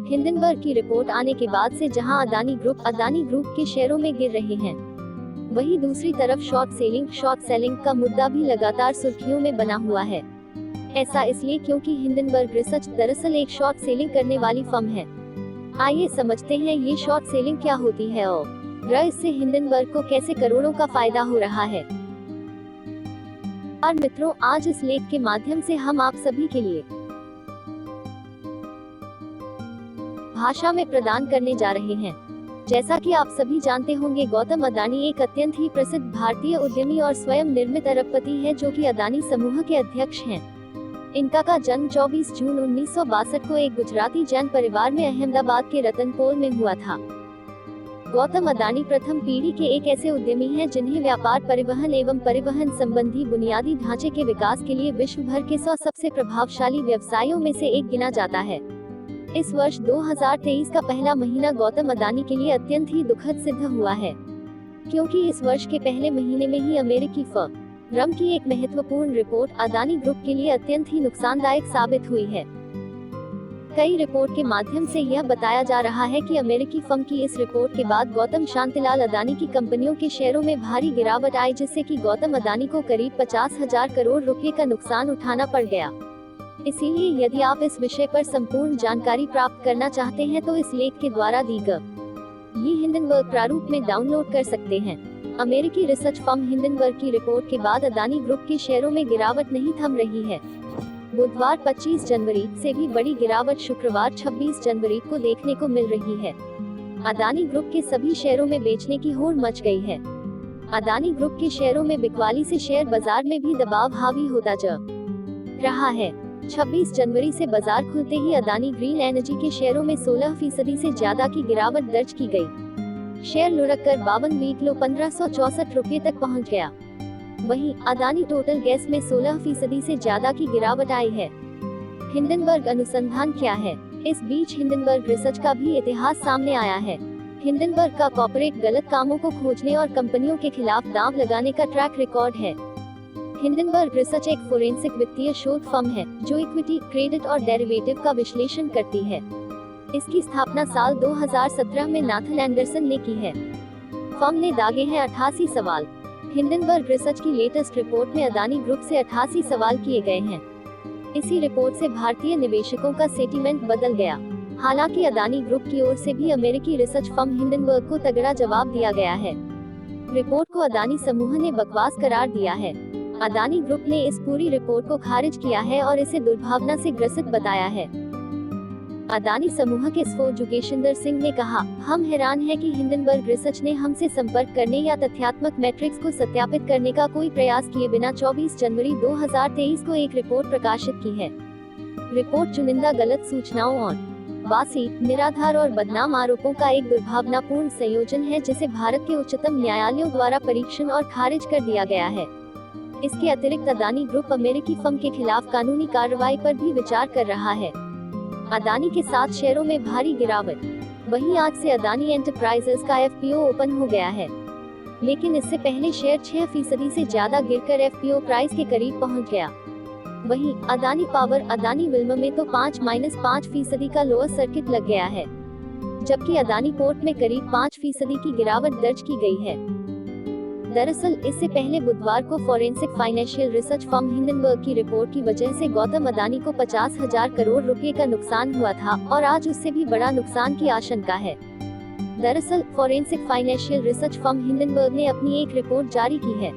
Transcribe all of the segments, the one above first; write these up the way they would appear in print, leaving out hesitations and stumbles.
Hindenburg की report आने के बाद से जहां अदानी ग्रुप के शेयरों में गिर रहे हैं, वहीं दूसरी तरफ शॉर्ट सेलिंग का मुद्दा भी लगातार सुर्खियों में बना हुआ है। ऐसा इसलिए क्योंकि हिंडनबर्ग रिसर्च दरअसल एक शॉर्ट सेलिंग करने वाली फर्म है। आइए समझते हैं ये शॉर्ट सेलिंग क्या होती है और इससे हिंडनबर्ग को कैसे करोड़ों का फायदा हो रहा है। और मित्रों, आज इस लेख के माध्यम से हम आप सभी के लिए भाषा में प्रदान करने जा रहे हैं। जैसा कि आप सभी जानते होंगे, गौतम अदानी एक अत्यंत ही प्रसिद्ध भारतीय उद्यमी और स्वयं निर्मित अरबपति है, जो कि अदानी समूह के अध्यक्ष हैं। इनका का जन्म 24 जून 1962 को एक गुजराती जैन परिवार में अहमदाबाद के रतनपोल में हुआ था। गौतम अदानी प्रथम पीढ़ी के एक ऐसे उद्यमी हैं जिन्हें व्यापार, परिवहन एवं परिवहन संबंधी बुनियादी ढांचे के विकास के लिए विश्व भर के 100 सबसे प्रभावशाली व्यवसायों में से एक गिना जाता है। इस वर्ष 2023 का पहला महीना गौतम अदानी के लिए अत्यंत ही दुखद सिद्ध हुआ है, क्योंकि इस वर्ष के पहले महीने में ही अमेरिकी फर्म की एक महत्वपूर्ण रिपोर्ट अदानी ग्रुप के लिए अत्यंत ही नुकसानदायक साबित हुई है। कई रिपोर्ट के माध्यम से यह बताया जा रहा है कि अमेरिकी फर्म की इस रिपोर्ट के बाद गौतम शांतिलाल अदानी की कंपनियों के शेयरों में भारी गिरावट आई, जिससे कि गौतम अदानी को करीब 50,000 करोड़ रुपए का नुकसान उठाना पड़ गया। इसीलिए यदि आप इस विषय पर संपूर्ण जानकारी प्राप्त करना चाहते हैं तो इस लेख के द्वारा दी गई हिंडनबर्ग प्रारूप में डाउनलोड कर सकते हैं। अमेरिकी रिसर्च फर्म हिंडनबर्ग की रिपोर्ट के बाद अदानी ग्रुप के शेयरों में गिरावट नहीं थम रही है। बुधवार 25 जनवरी से भी बड़ी गिरावट शुक्रवार 26 जनवरी को देखने को मिल रही है। अदानी ग्रुप के सभी शेयरों में बेचने की होड़ मच गई है। अदानी ग्रुप के शेयरों में बिकवाली से शेयर बाजार में भी दबाव हावी होता जा रहा है। 26 जनवरी से बाजार खुलते ही अदानी ग्रीन एनर्जी के शेयरों में 16% से ज्यादा की गिरावट दर्ज की गई। शेयर लुढ़क कर 52 किलो 1564 रुपए तक पहुंच गया। वहीं अदानी टोटल गैस में 16% से ज्यादा की गिरावट आई है। हिंडनबर्ग अनुसंधान क्या है? इस बीच हिंडनबर्ग रिसर्च का भी इतिहास सामने आया है। हिंडनबर्ग का कॉर्पोरेट गलत कामों को खोजने और कंपनियों के खिलाफ दांव लगाने का ट्रैक रिकॉर्ड है। हिंडनबर्ग रिसर्च एक फोरेंसिक वित्तीय शोध फर्म है जो इक्विटी, क्रेडिट और डेरिवेटिव का विश्लेषण करती है। इसकी स्थापना साल 2017 में नाथन एंडरसन ने की है। फर्म ने दागे हैं 88 सवाल। हिंडनबर्ग रिसर्च की लेटेस्ट रिपोर्ट में अदानी ग्रुप से 88 सवाल किए गए हैं। इसी रिपोर्ट से भारतीय निवेशकों का सेंटीमेंट बदल गया। हालांकि अदानी ग्रुप की ओर से भी अमेरिकी रिसर्च फर्म हिंडनबर्ग को तगड़ा जवाब दिया गया है। रिपोर्ट को अदानी समूह ने बकवास करार दिया है। अदानी ग्रुप ने इस पूरी रिपोर्ट को खारिज किया है और इसे दुर्भावना से ग्रसित बताया है। अदानी समूह के सीईओ जोगेशिंदर सिंह ने कहा, हम हैरान हैं कि हिंडनबर्ग रिसर्च ने हमसे संपर्क करने या तथ्यात्मक मैट्रिक्स को सत्यापित करने का कोई प्रयास किए बिना 24 जनवरी 2023 को एक रिपोर्ट प्रकाशित की है। रिपोर्ट चुनिंदा गलत सूचनाओं और बासी, निराधार और बदनाम आरोपों का एक दुर्भावनापूर्ण संयोजन है, जिसे भारत के उच्चतम न्यायालयों द्वारा परीक्षण और खारिज कर दिया गया है। इसके अतिरिक्त अदानी ग्रुप अमेरिकी फर्म के खिलाफ कानूनी कार्रवाई पर भी विचार कर रहा है। अदानी के 7 शेयरों में भारी गिरावट। वहीं आज से अदानी एंटरप्राइजेस का एफपीओ ओपन हो गया है, लेकिन इससे पहले शेयर 6% से ज्यादा गिरकर एफपीओ प्राइस के करीब पहुंच गया। वहीं अदानी पावर, अदानी विल्म में तो 5-5% का लोअर सर्किट लग गया है, जबकि अदानी पोर्ट में करीब 5% की गिरावट दर्ज की गई है। दरअसल इससे पहले बुधवार को forensic financial research firm Hindenburg की रिपोर्ट की वजह से गौतम अदानी को 50,000 करोड़ रुपए का नुकसान हुआ था और आज उससे भी बड़ा नुकसान की आशंका है। दरअसल forensic financial research firm Hindenburg ने अपनी एक रिपोर्ट जारी की है,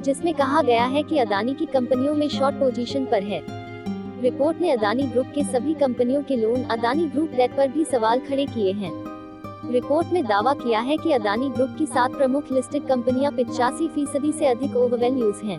जिसमें कहा गया है कि अदानी की कंपनियों में शॉर्ट पोजीशन पर है। रिपोर्ट ने अदानी ग्रुप के सभी कंपनियों के लोन, अदानी ग्रुप डेट पर भी सवाल खड़े किए हैं। रिपोर्ट में दावा किया है कि अदानी ग्रुप की 7 प्रमुख लिस्टेड कंपनियां 85% से अधिक ओवरवैल्यूज हैं।